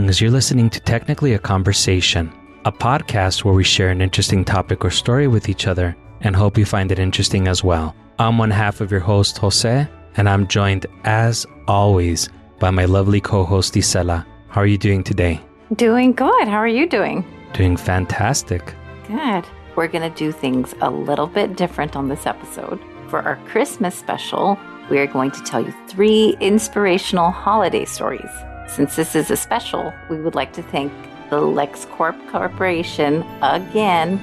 Greetings, you're listening to Technically a Conversation, a podcast where we share an interesting topic or story with each other and hope you find it interesting as well. I'm one half of your host, Jose, and I'm joined, as always, by my lovely co-host, Isela. How are you doing today? Doing good. How are you doing? Doing fantastic. Good. We're going to do things a little bit different on this episode. For our Christmas special, we are going to tell you 3 inspirational holiday stories. Since this is a special, we would like to thank the LexCorp Corporation again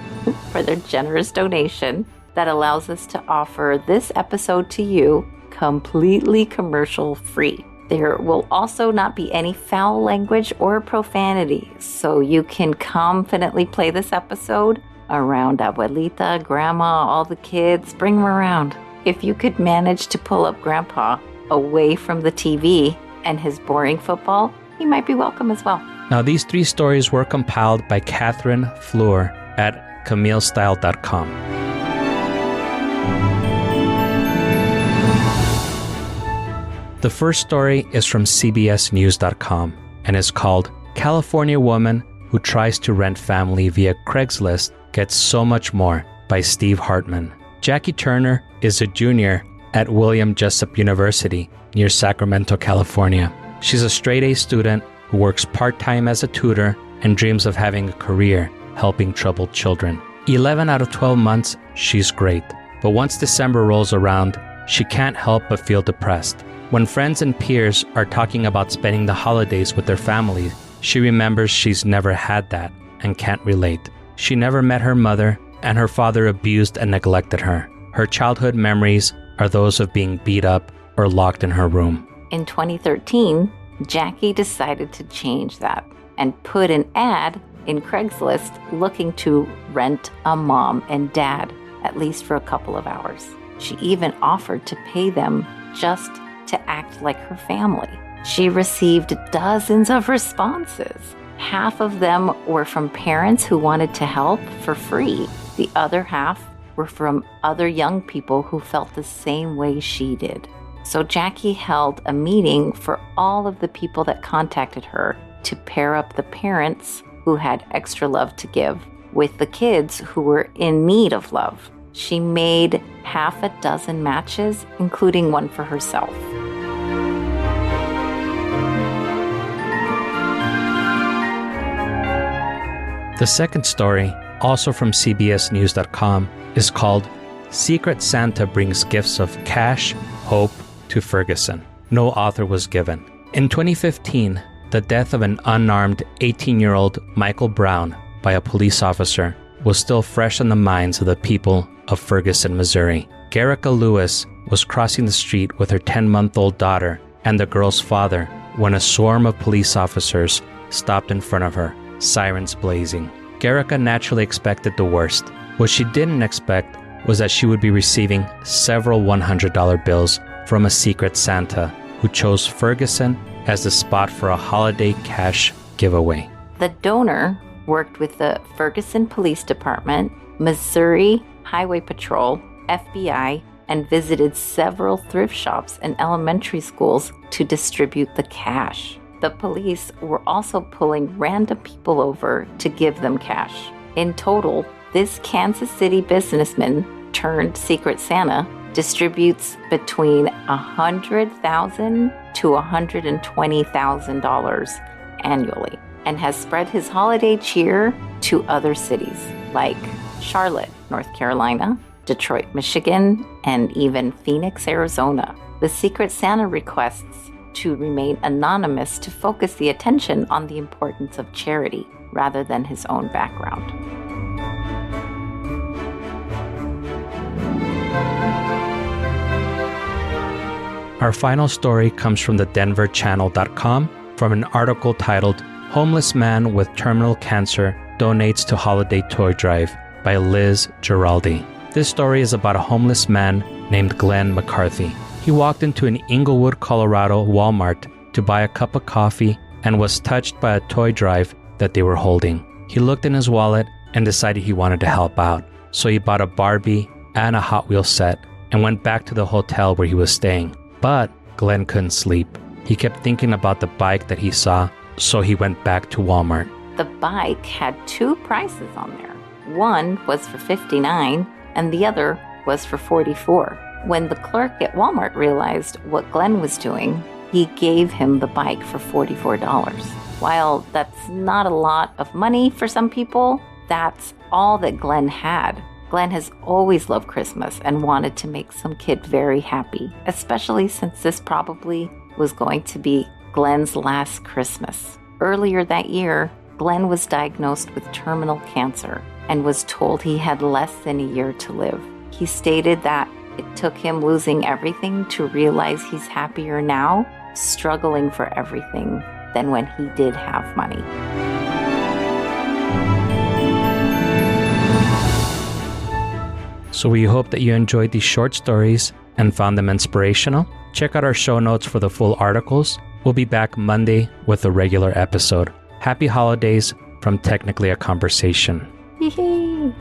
for their generous donation that allows us to offer this episode to you completely commercial free. There will also not be any foul language or profanity, so you can confidently play this episode around abuelita, grandma, all the kids. Bring them around. If you could manage to pull up grandpa away from the TV and his boring football, he might be welcome as well. Now, these 3 stories were compiled by Catherine Fleur at CamilleStyle.com. The first story is from CBSNews.com and is called California Woman Who Tries to Rent Family Via Craigslist Gets So Much More by Steve Hartman. Jackie Turner is a junior at William Jessup University near Sacramento, California. She's a straight-A student who works part-time as a tutor and dreams of having a career helping troubled children. 11 out of 12 months, she's great. But once December rolls around, she can't help but feel depressed. When friends and peers are talking about spending the holidays with their families, she remembers she's never had that and can't relate. She never met her mother, and her father abused and neglected her. Her childhood memories are those of being beat up or locked in her room. In 2013, Jackie decided to change that and put an ad in Craigslist looking to rent a mom and dad, at least for a couple of hours. She even offered to pay them just to act like her family. She received dozens of responses. Half of them were from parents who wanted to help for free. The other half were from other young people who felt the same way she did. So Jackie held a meeting for all of the people that contacted her to pair up the parents who had extra love to give with the kids who were in need of love. She made half a dozen matches, including one for herself. The second story, also from CBSNews.com, is called Secret Santa Brings Gifts of Cash, Hope to Ferguson. No author was given. In 2015, the death of an unarmed 18-year-old Michael Brown by a police officer was still fresh on the minds of the people of Ferguson, Missouri. Garrica Lewis was crossing the street with her 10-month-old daughter and the girl's father when a swarm of police officers stopped in front of her, sirens blazing. Garrica naturally expected the worst. What she didn't expect was that she would be receiving several $100 bills from a secret Santa who chose Ferguson as the spot for a holiday cash giveaway. The donor worked with the Ferguson Police Department, Missouri Highway Patrol, FBI, and visited several thrift shops and elementary schools to distribute the cash. The police were also pulling random people over to give them cash. In total, this Kansas City businessman turned Secret Santa distributes between $100,000 to $120,000 annually and has spread his holiday cheer to other cities like Charlotte, North Carolina, Detroit, Michigan, and even Phoenix, Arizona. The Secret Santa requests to remain anonymous to focus the attention on the importance of charity rather than his own background. Our final story comes from the denverchannel.com from an article titled Homeless Man with Terminal Cancer Donates to Holiday Toy Drive by Liz Giraldi. This story is about a homeless man named Glenn McCarthy. He walked into an Inglewood, Colorado Walmart to buy a cup of coffee and was touched by a toy drive that they were holding. He looked in his wallet and decided he wanted to help out. So he bought a Barbie and a Hot Wheels set and went back to the hotel where he was staying. But Glenn couldn't sleep. He kept thinking about the bike that he saw so he went back to Walmart. The bike had two prices on there. One was for $59 and the other was for $44. When the clerk at Walmart realized what Glenn was doing, he gave him the bike for $44. While that's not a lot of money for some people, that's all that Glenn had. Glenn has always loved Christmas and wanted to make some kid very happy, especially since this probably was going to be Glenn's last Christmas. Earlier that year, Glenn was diagnosed with terminal cancer and was told he had less than a year to live. He stated that it took him losing everything to realize he's happier now, struggling for everything, than when he did have money. So we hope that you enjoyed these short stories and found them inspirational. Check out our show notes for the full articles. We'll be back Monday with a regular episode. Happy holidays from Technically a Conversation. Yay!